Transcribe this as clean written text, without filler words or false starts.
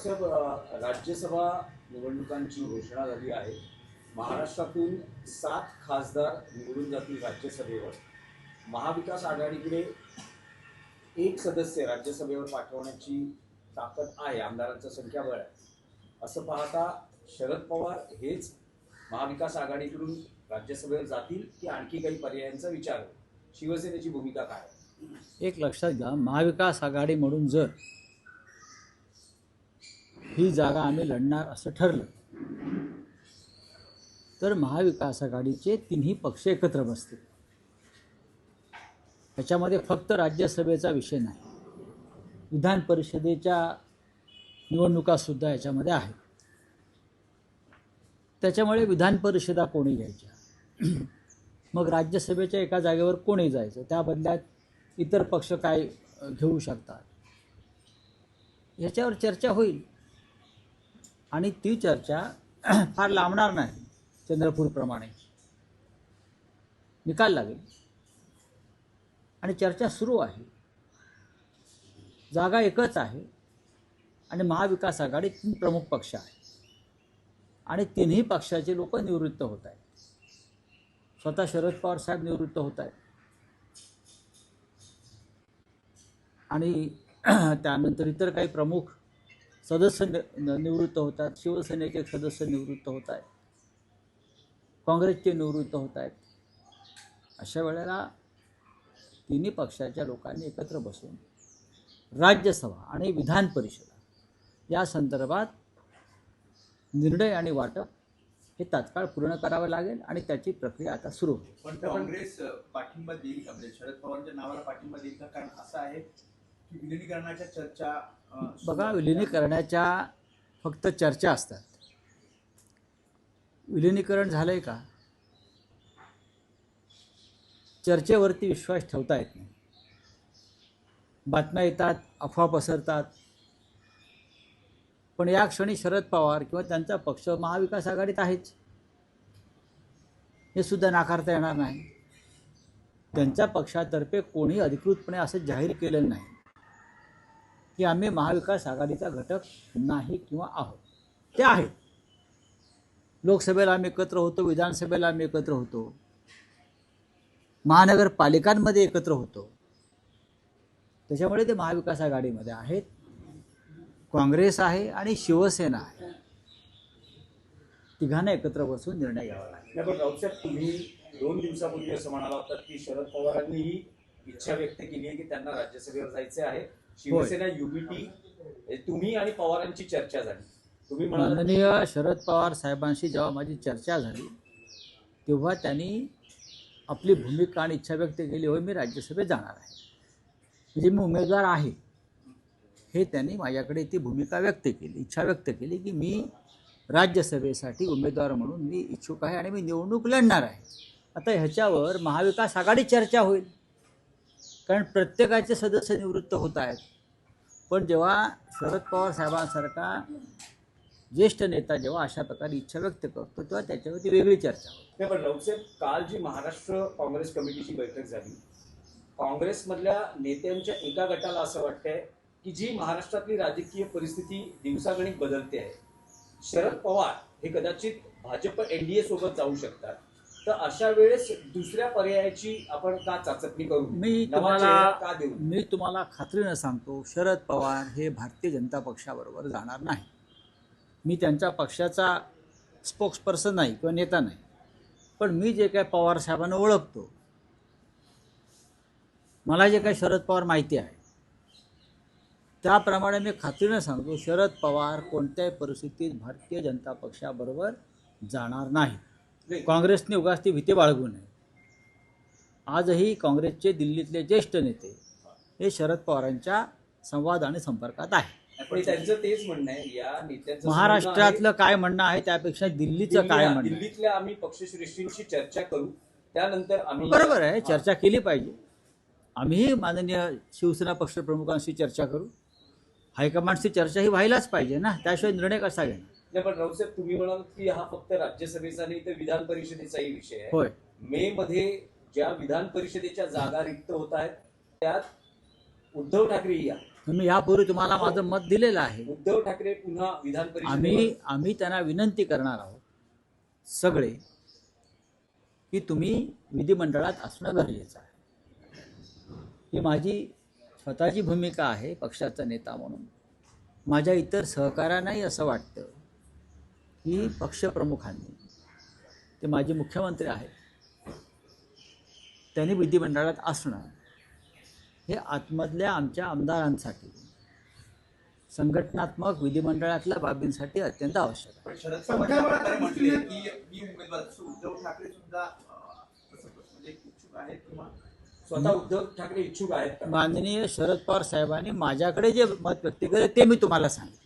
रावसाहेब, राज्यसभा निवडणुकांची घोषणा झाली आहे. महाराष्ट्रातून 7 खासदार निवडून जातील राज्यसभेवर. महाविकास आघाडीकडे एक सदस्य राज्यसभेवर पाठवण्याची ताकद आहे, आमदारांचं संख्याबळ आहे. असं पाहता शरद पवार हेच महाविकास आघाडीकडून राज्यसभेवर जातील की आणखी काही पर्यायांचा विचार होईल? शिवसेनेची भूमिका काय? एक लक्षात घ्या, महाविकास आघाडी म्हणून जर ही जागा आम्ही लढणार असं ठरलं तर महाविकास आघाडीचे तिन्ही पक्ष एकत्र बसतील. याच्यामध्ये फक्त राज्यसभेचा विषय नाही, विधान परिषदेच्या निवडणुकासुद्धा याच्यामध्ये आहेत. त्याच्यामुळे विधान परिषदा कोणी घ्यायच्या, मग राज्यसभेच्या एका जागेवर कोणी जायचं, त्या बदल्यात इतर पक्ष काय घेऊ शकतात, याच्यावर चर्चा होईल. आणि ती चर्चा फार लांबणार नाही. चंद्रपूरप्रमाणे निकाल लागेल आणि चर्चा सुरू आहे. जागा एकच आहे आणि महाविकास आघाडी 3 प्रमुख पक्ष आहे आणि तिन्ही पक्षाचे लोक निवृत्त होत आहेत. स्वतः शरद पवार साहेब निवृत्त होत आहेत आणि त्यानंतर इतर काही प्रमुख सदस्य निवृत्त होतात. शिवसेनेचे एक सदस्य निवृत्त होत आहेत, काँग्रेसचे निवृत्त होत आहेत. अशा वेळेला तिन्ही पक्षाच्या लोकांनी एकत्र बसून राज्यसभा आणि विधान परिषद या संदर्भात निर्णय आणि वाटप हे तात्काळ पूर्ण करावं लागेल आणि त्याची प्रक्रिया आता सुरू होईल. पण काँग्रेस पाठिंबा देईल का? म्हणजे शरद पवारांच्या नावाला पाठिंबा देईल का? कारण असं आहे की विलिनीकरणाच्या चर्चा बघा, विलिनीकरणाच्या फक्त चर्चा असतात. विलिनीकरण झालंय का? चर्चेवरती विश्वास ठेवता येत नाही. बातम्या येतात, अफवा पसरतात, पण या क्षणी शरद पवार किंवा त्यांचा पक्ष महाविकास आघाडीत आहेच, हे सुद्धा नाकारता येणार नाही. त्यांच्या पक्षातर्फे कोणी अधिकृतपणे असं जाहीर केलेलं नाही की आम्ही महाविकास आघाडीचा घटक नाही किंवा आहोत. ते आहेत. लोकसभेला आम्ही एकत्र होतो, विधानसभेला आम्ही एकत्र होतो, महानगरपालिकांमध्ये एकत्र होतो. त्याच्यामुळे ते महाविकास आघाडीमध्ये आहेत. काँग्रेस आहे आणि शिवसेना आहे. तिघांना एकत्र बसून निर्णय घ्यावा लागेल. पण रावसाहेब, तुम्ही 2 दिवसापूर्वी असं म्हणाला होता की शरद पवारांनी ही इच्छा व्यक्त केली आहे की त्यांना राज्यसभेवर जायचे आहे. शिवसेना युबीटी, तुम्ही आणि पवारांची चर्चा झाली. तुम्ही माननीय शरद पवार साहेबांशी जेव्हा माझी चर्चा झाली तेव्हा त्यांनी आपली भूमिका आणि इच्छा व्यक्त केली, होय मी राज्यसभेत जाणार आहे, म्हणजे मी उमेदवार आहे, हे त्यांनी माझ्याकडे ती भूमिका व्यक्त केली, इच्छा व्यक्त केली की मी राज्यसभेसाठी उमेदवार म्हणून मी इच्छुक आहे आणि मी निवडणूक लढणार आहे. आता ह्याच्यावर महाविकास आघाडी चर्चा होईल, कारण प्रत्येकाचे सदस्य निवृत्त होत आहेत. पण जेव्हा शरद पवार साहेबांसारखा ज्येष्ठ नेता जेव्हा अशा प्रकारे इच्छा व्यक्त करतो तेव्हा त्याच्यावरती वेगळी चर्चा होते. पण रावसाहेब, काल जी महाराष्ट्र काँग्रेस कमिटीची बैठक झाली, काँग्रेसमधल्या नेत्यांच्या एका गटाला असं वाटतंय की जी महाराष्ट्रातली राजकीय परिस्थिती दिवसागणिक बदलते आहे, शरद पवार हे कदाचित भाजप एनडीए सोबत जाऊ शकतात, तर अशा वेळेस दुसऱ्या पर्यायाची आपण का चाचपणी करू, मी तुम्हाला खात्रीनं सांगतो, शरद पवार हे भारतीय जनता पक्षाबरोबर जाणार नाही. मी त्यांच्या पक्षाचा स्पोक्सपर्सन नाही किंवा नेता नाही, पण मी जे काय पवार साहेबांना ओळखतो, मला जे काय शरद पवार माहिती आहे त्याप्रमाणे मी खात्रीनं सांगतो, शरद पवार कोणत्याही परिस्थितीत भारतीय जनता पक्षाबरोबर जाणार नाही. काँग्रेसने उगाच ती भीती बाळगू नये. आजही काँग्रेसचे दिल्लीतले ज्येष्ठ नेते हे शरद पवारांच्या संवाद आणि संपर्कात आहे. त्यांचं तेच म्हणणं आहे, या नेत्यांचं महाराष्ट्रातलं काय म्हणणं आहे त्यापेक्षा दिल्लीचं काय म्हणणं, दिल्लीतल्या आम्ही पक्षश्रेष्ठींशी चर्चा करू, त्यानंतर आम्ही. बरोबर आहे, चर्चा केली पाहिजे. आम्हीही माननीय शिवसेना पक्षप्रमुखांशी चर्चा करू. हायकमांडची चर्चा ही व्हायलाच पाहिजे ना, त्याशिवाय निर्णय कसा घेणार. नाही, पण रावसाहेब, तुम्ही म्हणाल की हा फक्त राज्यसभेचा नाही तर विधान परिषदेचाही विषय आहे. होय, मे मध्ये ज्या विधान परिषदेच्या जागा रिक्त होत आहेत त्यात उद्धव ठाकरे या मी यापूर्वी तुम्हाला माझं मत दिलेलं आहे. उद्धव ठाकरे पुन्हा विधान परिषदेवर आम्ही त्यांना विनंती करणार आहोत सगळे की तुम्ही विधिमंडळात असणं गरजेचं आहे. ही माझी स्वतःची भूमिका आहे पक्षाचा नेता म्हणून. माझ्या इतर सहकाऱ्यांनाही असं वाटतं की पक्षप्रमुखांनी, ते माझे मुख्यमंत्री आहेत, त्यांनी विधिमंडळात असणं हे आतमधल्या आमच्या आमदारांसाठी, संघटनात्मक विधिमंडळातल्या बाबींसाठी अत्यंत आवश्यक आहे. पण शरद पवार म्हटले की मी उमेदवार, तसं उद्धव ठाकरे सुद्धा तसं म्हणजे इच्छुक आहेत किंवा स्वतः उद्धव ठाकरे इच्छुक आहेत का? माननीय शरद पवार साहेबांनी माझ्याकडे जे मत व्यक्त केलं ते मी तुम्हाला सांगितलं.